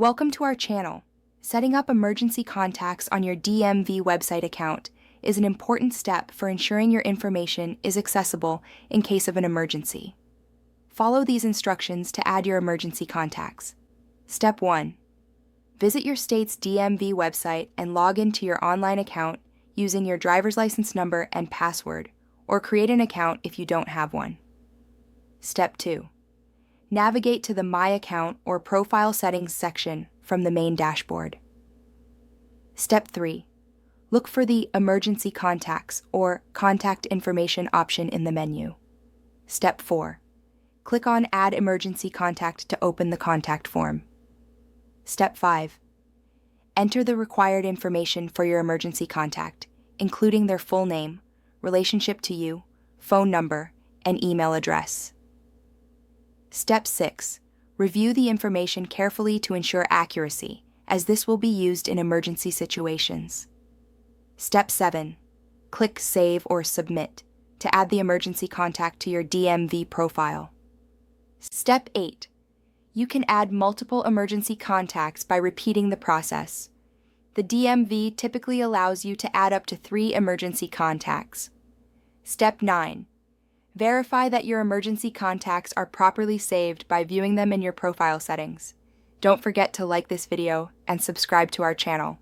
Welcome to our channel. Setting up emergency contacts on your DMV website account is an important step for ensuring your information is accessible in case of an emergency. Follow these instructions to add your emergency contacts. Step 1. Visit your state's DMV website and log into your online account using your driver's license number and password, or create an account if you don't have one. Step 2. Navigate to the My Account or Profile Settings section from the main dashboard. Step 3. Look for the Emergency Contacts or Contact Information option in the menu. Step 4. Click on Add Emergency Contact to open the contact form. Step 5. Enter the required information for your emergency contact, including their full name, relationship to you, phone number, and email address. Step 6. Review the information carefully to ensure accuracy, as this will be used in emergency situations. Step 7. Click Save or Submit to add the emergency contact to your DMV profile. Step 8. You can add multiple emergency contacts by repeating the process. The DMV typically allows you to add up to 3 emergency contacts. Step 9. Verify that your emergency contacts are properly saved by viewing them in your profile settings. Don't forget to like this video and subscribe to our channel.